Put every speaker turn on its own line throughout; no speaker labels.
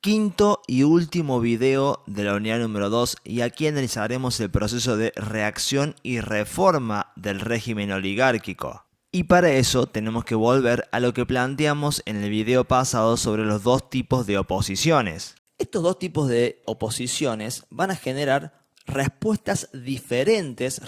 Quinto y último video de la unidad número 2, y aquí analizaremos el proceso de reacción y reforma del régimen oligárquico. Y para eso tenemos que volver a lo que planteamos en el video pasado sobre los dos tipos de oposiciones. Estos dos tipos de oposiciones van a generar respuestas diferentes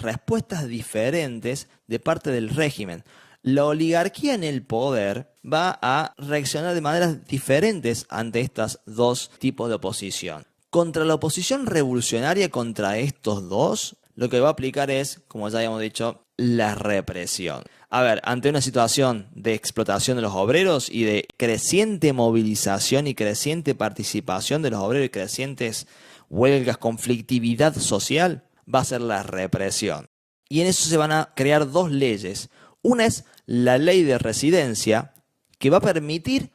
de parte del régimen. La oligarquía en el poder va a reaccionar de maneras diferentes ante estos dos tipos de oposición. Contra la oposición revolucionaria, contra estos dos, lo que va a aplicar es, como ya habíamos dicho, la represión. A ver, ante una situación de explotación de los obreros y de creciente movilización y creciente participación de los obreros y crecientes huelgas, conflictividad social, va a ser la represión. Y en eso se van a crear dos leyes. Una es la ley de residencia, que va a permitir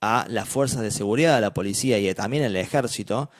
a las fuerzas de seguridad, a la policía y también al ejército,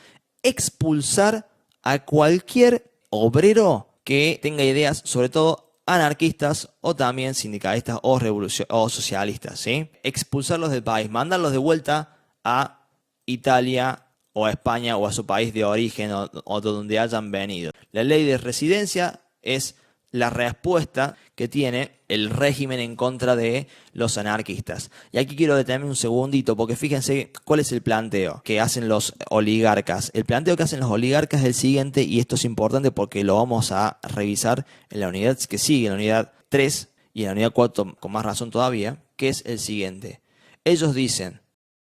expulsar a cualquier obrero que tenga ideas, sobre todo anarquistas o también sindicalistas o socialistas, ¿sí? Expulsarlos del país, mandarlos de vuelta a Italia o a España o a su país de origen o de donde hayan venido. La ley de residencia es la respuesta que tiene el régimen en contra de los anarquistas. Y aquí quiero detenerme un segundito, porque fíjense cuál es el planteo que hacen los oligarcas. El planteo que hacen los oligarcas es el siguiente, y esto es importante porque lo vamos a revisar en la unidad que sigue, en la unidad 3 y en la unidad 4 con más razón todavía, que es el siguiente. Ellos dicen,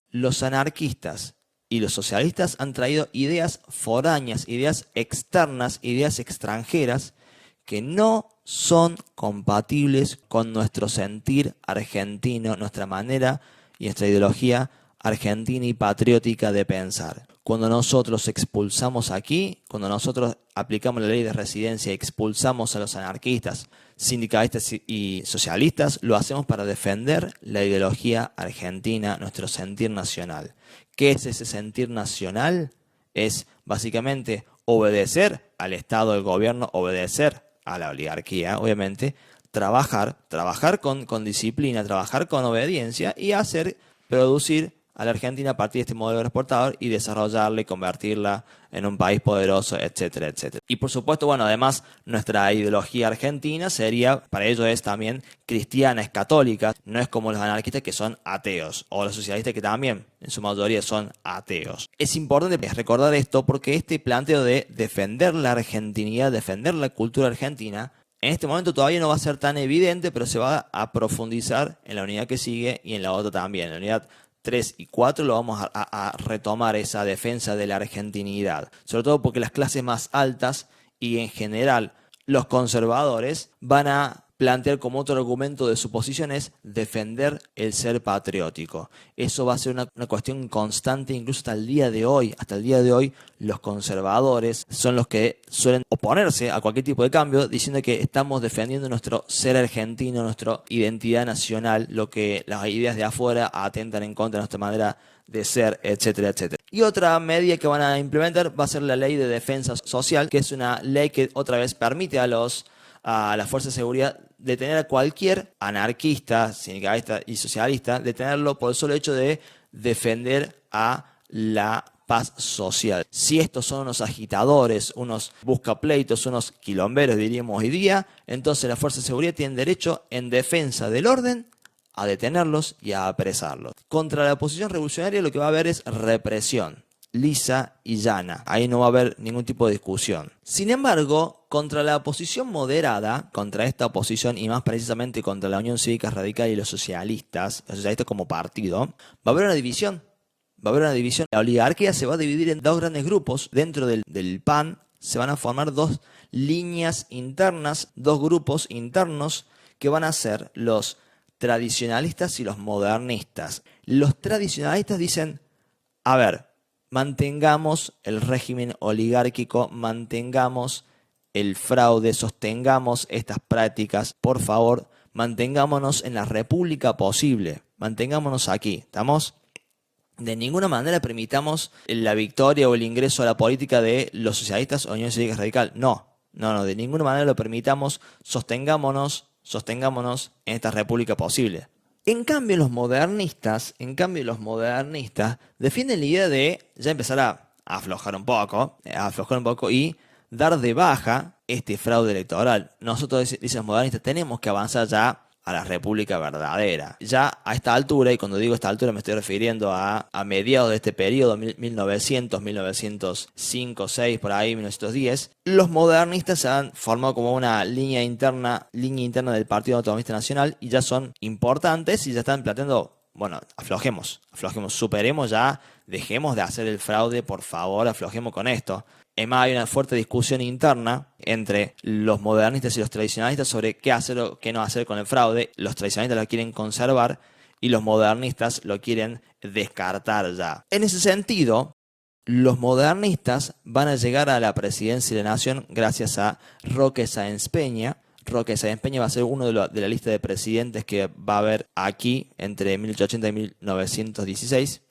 los anarquistas y los socialistas han traído ideas foráneas, ideas externas, ideas extranjeras, que no son compatibles con nuestro sentir argentino, nuestra manera y nuestra ideología argentina y patriótica de pensar. Cuando nosotros expulsamos aquí, cuando nosotros aplicamos la ley de residencia y expulsamos a los anarquistas, sindicalistas y socialistas, lo hacemos para defender la ideología argentina, nuestro sentir nacional. ¿Qué es ese sentir nacional? Es básicamente obedecer al Estado, al gobierno, obedecer a la oligarquía, obviamente, trabajar con disciplina, trabajar con obediencia y producir a la Argentina a partir de este modelo exportador y desarrollarla y convertirla en un país poderoso, etcétera, etcétera. Y por supuesto, bueno, además nuestra ideología argentina sería, para ello es también cristiana, es católica, no es como los anarquistas que son ateos, o los socialistas que también en su mayoría son ateos. Es importante recordar esto porque este planteo de defender la argentinidad, defender la cultura argentina, en este momento todavía no va a ser tan evidente, pero se va a profundizar en la unidad que sigue y en la otra también, en la unidad 3 y 4 lo vamos a retomar esa defensa de la argentinidad, sobre todo porque las clases más altas y en general los conservadores van a plantear como otro argumento de su posición es defender el ser patriótico. Eso va a ser una cuestión constante incluso hasta el día de hoy. Hasta el día de hoy los conservadores son los que suelen oponerse a cualquier tipo de cambio diciendo que estamos defendiendo nuestro ser argentino, nuestra identidad nacional, lo que las ideas de afuera atentan en contra de nuestra manera de ser, etcétera, etcétera. Y otra medida que van a implementar va a ser la ley de defensa social, que es una ley que otra vez permite a las fuerzas de seguridad detener a cualquier anarquista, sindicalista y socialista, detenerlo por el solo hecho de defender a la paz social. Si estos son unos agitadores, unos buscapleitos, unos quilomberos, diríamos hoy día, entonces las fuerzas de seguridad tienen derecho, en defensa del orden, a detenerlos y a apresarlos. Contra la oposición revolucionaria lo que va a haber es represión, lisa y llana. Ahí no va a haber ningún tipo de discusión. Sin embargo, contra la oposición moderada, contra esta oposición y más precisamente contra la Unión Cívica Radical y los socialistas como partido, va a haber una división. Va a haber una división. La oligarquía se va a dividir en dos grandes grupos. Dentro del PAN se van a formar dos líneas internas, dos grupos internos que van a ser los tradicionalistas y los modernistas. Los tradicionalistas dicen, a ver, mantengamos el régimen oligárquico, mantengamos el fraude, sostengamos estas prácticas, por favor, mantengámonos en la república posible, mantengámonos aquí, ¿estamos? De ninguna manera permitamos la victoria o el ingreso a la política de los socialistas o Unión Cívica Radical, no, de ninguna manera lo permitamos, sostengámonos en esta república posible. En cambio, los modernistas defienden la idea de ya empezar a aflojar un poco y dar de baja este fraude electoral. Nosotros, dicen los modernistas, tenemos que avanzar ya a la república verdadera. Ya a esta altura, y cuando digo esta altura me estoy refiriendo a mediados de este periodo, 1900, 1905, 6, por ahí, 1910, los modernistas se han formado como una línea interna del Partido Autonomista Nacional y ya son importantes y ya están planteando, bueno, aflojemos, superemos ya, dejemos de hacer el fraude, por favor, aflojemos con esto. Además, hay una fuerte discusión interna entre los modernistas y los tradicionalistas sobre qué hacer o qué no hacer con el fraude. Los tradicionalistas lo quieren conservar y los modernistas lo quieren descartar ya. En ese sentido, los modernistas van a llegar a la presidencia de la Nación gracias a Roque Sáenz Peña. Roque Sáenz Peña va a ser uno de la lista de presidentes que va a haber aquí entre 1880 y 1916.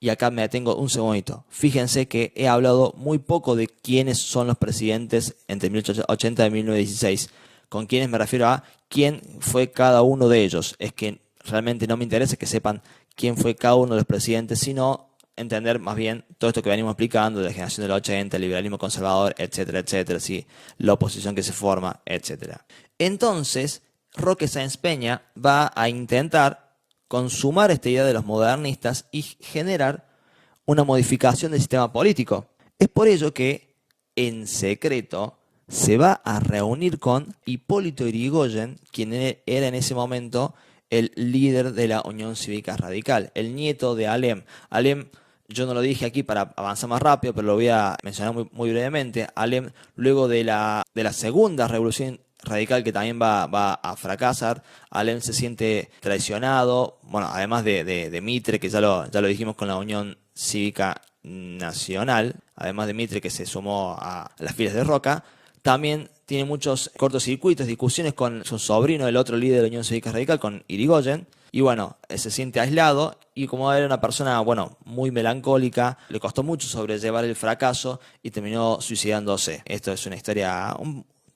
Y acá me detengo un segundito. Fíjense que he hablado muy poco de quiénes son los presidentes entre 1880 y 1916. Con quiénes me refiero a quién fue cada uno de ellos. Es que realmente no me interesa que sepan quién fue cada uno de los presidentes, sino entender más bien todo esto que venimos explicando de la generación del 80, el liberalismo conservador, etcétera, etcétera, ¿sí? La oposición que se forma, etcétera. Entonces, Roque Sáenz Peña va a intentar consumar esta idea de los modernistas y generar una modificación del sistema político. Es por ello que, en secreto, se va a reunir con Hipólito Yrigoyen, quien era en ese momento el líder de la Unión Cívica Radical, el nieto de Alem. Alem, yo no lo dije aquí para avanzar más rápido, pero lo voy a mencionar muy brevemente. Alem, luego de la segunda revolución radical, que también va a fracasar, Alem se siente traicionado, bueno, además de Mitre, que ya lo dijimos con la Unión Cívica Nacional, además de Mitre, que se sumó a las filas de Roca, también tiene muchos cortocircuitos, discusiones con su sobrino, el otro líder de la Unión Cívica Radical, con Yrigoyen, y bueno, se siente aislado, y como era una persona, bueno, muy melancólica, le costó mucho sobrellevar el fracaso y terminó suicidándose. Esto es una historia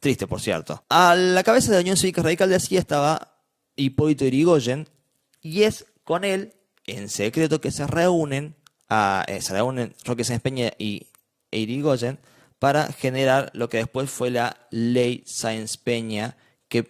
triste, por cierto. A la cabeza de la Unión Cívica Radical de Asia estaba Hipólito Yrigoyen, y es con él, en secreto, que se reúnen Roque Sáenz Peña e Yrigoyen para generar lo que después fue la Ley Sáenz Peña, que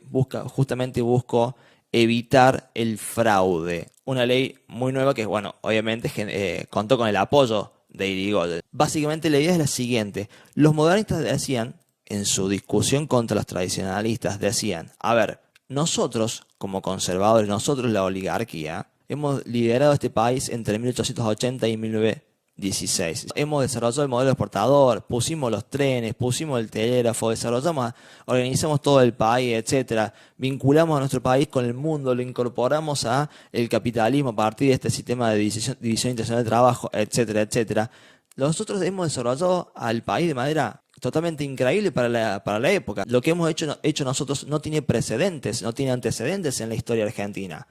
justamente buscó evitar el fraude. Una ley muy nueva que, bueno, obviamente contó con el apoyo de Yrigoyen. Básicamente la idea es la siguiente: los modernistas decían, en su discusión contra los tradicionalistas, decían, a ver, nosotros como conservadores, nosotros la oligarquía, hemos liderado este país entre 1880 y 1916. Hemos desarrollado el modelo exportador, pusimos los trenes, pusimos el telégrafo, organizamos todo el país, etcétera. Vinculamos a nuestro país con el mundo, lo incorporamos a el capitalismo a partir de este sistema de división internacional de trabajo, etcétera, etcétera. Nosotros hemos desarrollado al país de manera totalmente increíble para la época. Lo que hemos hecho nosotros no tiene precedentes, no tiene antecedentes en la historia argentina.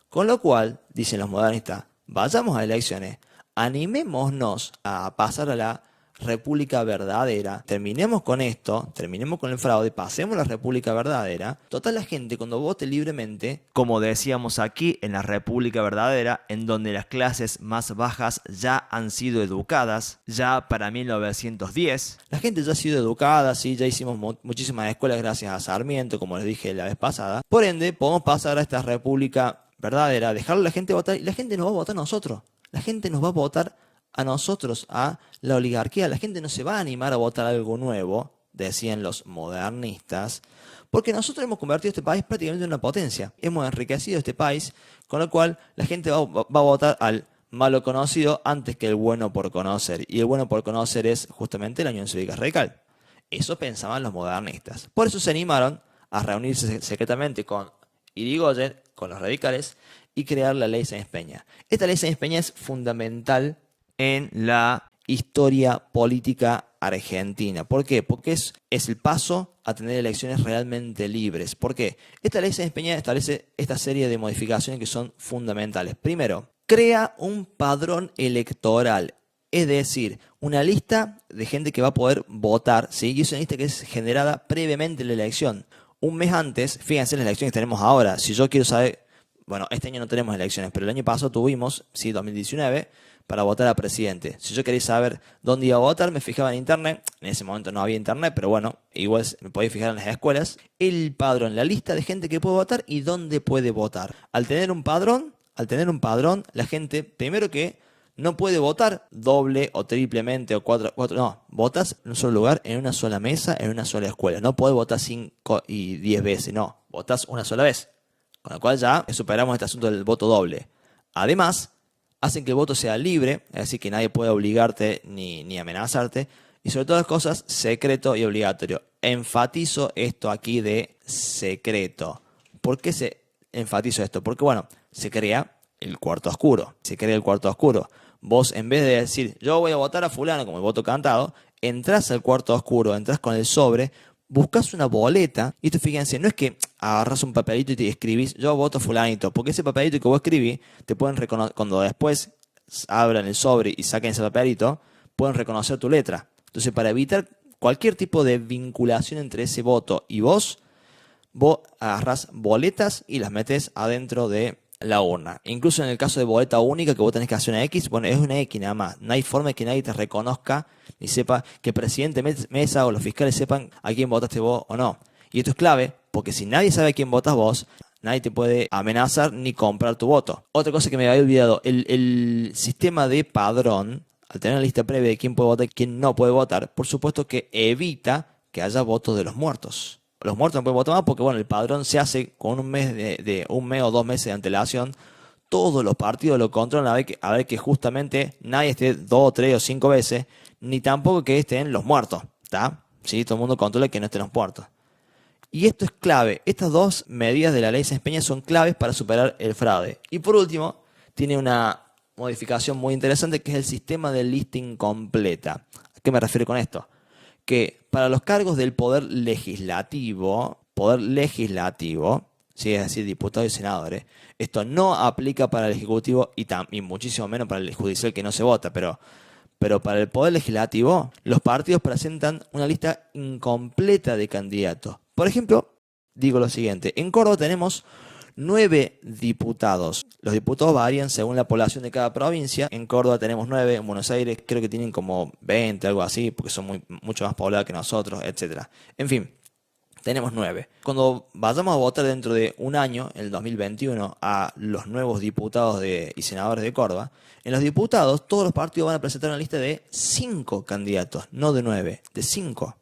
Con lo cual, dicen los modernistas, vayamos a elecciones, animémonos a pasar a la república verdadera, terminemos con esto, terminemos con el fraude, pasemos a la república verdadera. Total, la gente cuando vote libremente, como decíamos aquí, en la república verdadera, en donde las clases más bajas ya han sido educadas, ya para 1910, la gente ya ha sido educada, sí, ya hicimos muchísimas escuelas gracias a Sarmiento, como les dije la vez pasada. Por ende, podemos pasar a esta república verdadera, dejarle a la gente votar, y la gente nos va a votar a nosotros. La gente nos va a votar a nosotros, a la oligarquía. La gente no se va a animar a votar algo nuevo, decían los modernistas, porque nosotros hemos convertido este país prácticamente en una potencia. Hemos enriquecido este país, con lo cual la gente va a votar al malo conocido antes que el bueno por conocer. Y el bueno por conocer es justamente la Unión Cívica Radical. Eso pensaban los modernistas. Por eso se animaron a reunirse secretamente con Yrigoyen, con los radicales, y crear la Ley Sáenz Peña. Esta Ley Sáenz Peña es fundamental en la historia política argentina. ¿Por qué? Porque es el paso a tener elecciones realmente libres. ¿Por qué? Esta Ley Sáenz Peña establece esta serie de modificaciones que son fundamentales. Primero, crea un padrón electoral, es decir, una lista de gente que va a poder votar, ¿sí? Y es una lista que es generada previamente en la elección. Un mes antes, fíjense en las elecciones que tenemos ahora, si yo quiero saber bueno, este año no tenemos elecciones, pero el año pasado tuvimos, sí, 2019, para votar a presidente. Si yo quería saber dónde iba a votar, me fijaba en internet. En ese momento no había internet, pero bueno, igual me podía fijar en las escuelas. El padrón, la lista de gente que puede votar y dónde puede votar. Al tener un padrón, la gente, primero que no puede votar doble o triplemente o cuatro, no, votas en un solo lugar, en una sola mesa, en una sola escuela. No puedes votar 5 y 10 veces, no, votas una sola vez. Con lo cual ya superamos este asunto del voto doble. Además, hacen que el voto sea libre, es decir, que nadie puede obligarte ni amenazarte. Y sobre todas las cosas, secreto y obligatorio. Enfatizo esto aquí de secreto. ¿Por qué enfatizo esto? Porque, bueno, se crea el cuarto oscuro. Vos, en vez de decir, yo voy a votar a fulano como el voto cantado, entras al cuarto oscuro, entras con el sobre, buscas una boleta, y esto fíjense, no es que agarras un papelito y te escribís, yo voto fulanito, porque ese papelito que vos escribís, te pueden reconocer, cuando después abran el sobre y saquen ese papelito, pueden reconocer tu letra. Entonces, para evitar cualquier tipo de vinculación entre ese voto y vos agarrás boletas y las metes adentro de la urna. Incluso en el caso de boleta única, que vos tenés que hacer una X, bueno, es una X nada más. No hay forma de que nadie te reconozca ni sepa, que el presidente Mesa o los fiscales sepan a quién votaste vos o no. Y esto es clave, porque si nadie sabe a quién votas vos, nadie te puede amenazar ni comprar tu voto. Otra cosa que me había olvidado, el sistema de padrón, al tener una lista previa de quién puede votar y quién no puede votar, por supuesto que evita que haya votos de los muertos. Los muertos no pueden votar más porque, bueno, el padrón se hace con un mes un mes o 2 meses de antelación. Todos los partidos lo controlan a ver que justamente nadie esté 2, 3 o 5 veces, ni tampoco que estén los muertos, ¿está? ¿Sí? Todo el mundo controla que no estén los muertos. Y esto es clave. Estas dos medidas de la ley Sáenz Peña son claves para superar el fraude. Y por último, tiene una modificación muy interesante que es el sistema de lista incompleta. ¿A qué me refiero con esto? Que para los cargos del poder legislativo, ¿sí? Es decir, diputados y senadores, esto no aplica para el Ejecutivo y muchísimo menos para el judicial, que no se vota, pero para el poder legislativo, los partidos presentan una lista incompleta de candidatos. Por ejemplo, digo lo siguiente, en Córdoba tenemos 9 diputados. Los diputados varían según la población de cada provincia. En Córdoba tenemos 9, en Buenos Aires creo que tienen como 20, algo así, porque son mucho más poblados que nosotros, etc. En fin, tenemos 9. Cuando vayamos a votar dentro de un año, en el 2021, a los nuevos diputados y senadores de Córdoba, en los diputados todos los partidos van a presentar una lista de 5 candidatos, no de 9, de 5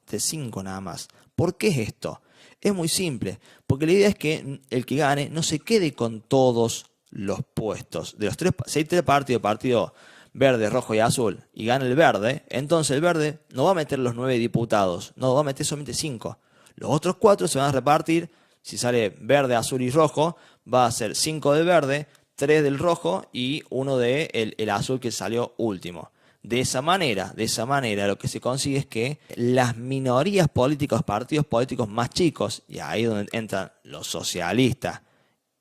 nada más. ¿Por qué es esto? Es muy simple, porque la idea es que el que gane no se quede con todos los puestos. De los si hay 3 partidos, partido verde, rojo y azul, y gana el verde, entonces el verde no va a meter los 9 diputados, no va a meter solamente 5. Los otros 4 se van a repartir, si sale verde, azul y rojo, va a ser 5 del verde, 3 del rojo y 1 del azul que salió último. De esa manera, lo que se consigue es que las minorías políticas, partidos políticos más chicos, y ahí es donde entran los socialistas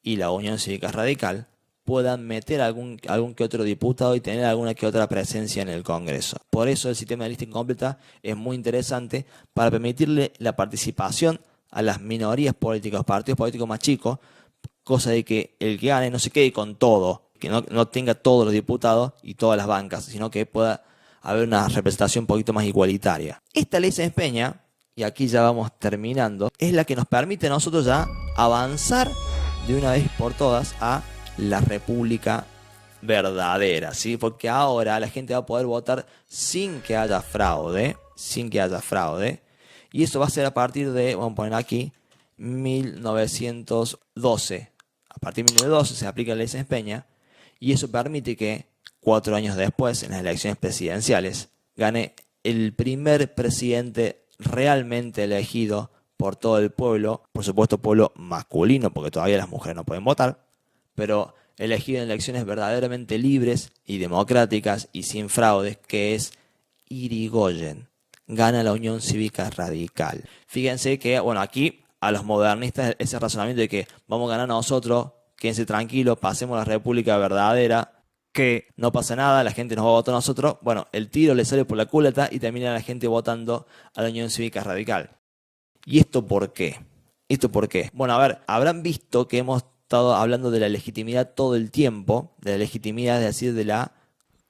y la Unión Cívica Radical, puedan meter algún que otro diputado y tener alguna que otra presencia en el Congreso. Por eso el sistema de lista incompleta es muy interesante para permitirle la participación a las minorías políticas, partidos políticos más chicos, cosa de que el que gane no se quede con todo, que no tenga todos los diputados y todas las bancas, sino que pueda haber una representación un poquito más igualitaria. Esta ley Sáenz Peña, y aquí ya vamos terminando, es la que nos permite a nosotros ya avanzar de una vez por todas a la república verdadera, ¿sí? Porque ahora la gente va a poder votar sin que haya fraude, y eso va a ser a partir de, vamos a poner aquí, 1912. A partir de 1912 se aplica la ley Sáenz Peña, y eso permite que 4 años después, en las elecciones presidenciales, gane el primer presidente realmente elegido por todo el pueblo, por supuesto pueblo masculino, porque todavía las mujeres no pueden votar, pero elegido en elecciones verdaderamente libres y democráticas y sin fraudes, que es Irigoyen. Gana la Unión Cívica Radical. Fíjense que, bueno, aquí a los modernistas ese razonamiento de que vamos a ganar nosotros, quédense tranquilos, pasemos a la república verdadera, que no pasa nada, la gente nos va a votar a nosotros. Bueno, el tiro le sale por la culata y termina la gente votando a la Unión Cívica Radical. ¿Y esto por qué? Bueno, a ver, habrán visto que hemos
estado hablando de la legitimidad todo el tiempo, de la legitimidad, es decir, de la,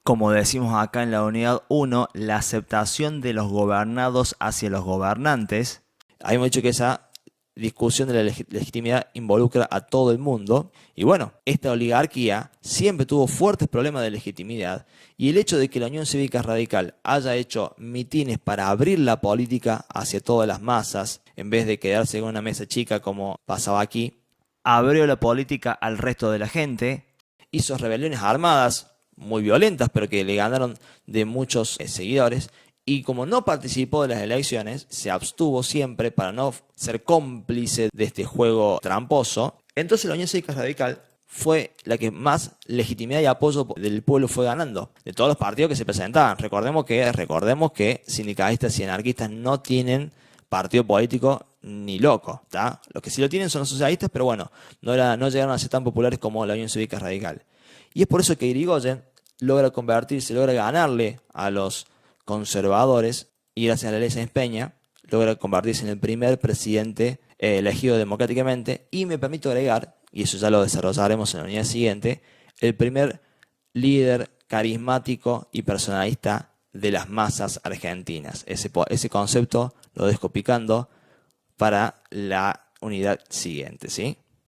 como decimos acá en la unidad 1, la aceptación de los gobernados hacia los gobernantes.
habíamos dicho que esa discusión de la legitimidad involucra a todo el mundo. Y bueno, esta oligarquía siempre tuvo fuertes problemas de legitimidad, y el hecho de que la Unión Cívica Radical haya hecho mitines para abrir la política hacia todas las masas, en vez de quedarse en una mesa chica como pasaba aquí,
Abrió la política al resto de la gente.
hizo rebeliones armadas muy violentas, pero que le ganaron de muchos seguidores. Y como no participó de las elecciones, se abstuvo siempre para no ser cómplice de este juego tramposo. Entonces la Unión Cívica Radical fue la que más legitimidad y apoyo del pueblo fue ganando, de todos los partidos que se presentaban. Recordemos que sindicalistas y anarquistas no tienen partido político ni loco, ¿tá? Los que sí lo tienen son los socialistas, pero bueno, no llegaron a ser tan populares como la Unión Cívica Radical. Y es por eso que Irigoyen logra ganarle a los conservadores, y gracias a la ley Sáenz Peña logra convertirse en el primer presidente elegido democráticamente, y me permito agregar, y eso ya lo desarrollaremos en la unidad siguiente, el primer líder carismático y personalista de las masas argentinas. Ese concepto lo dejo picando para la unidad siguiente, ¿sí?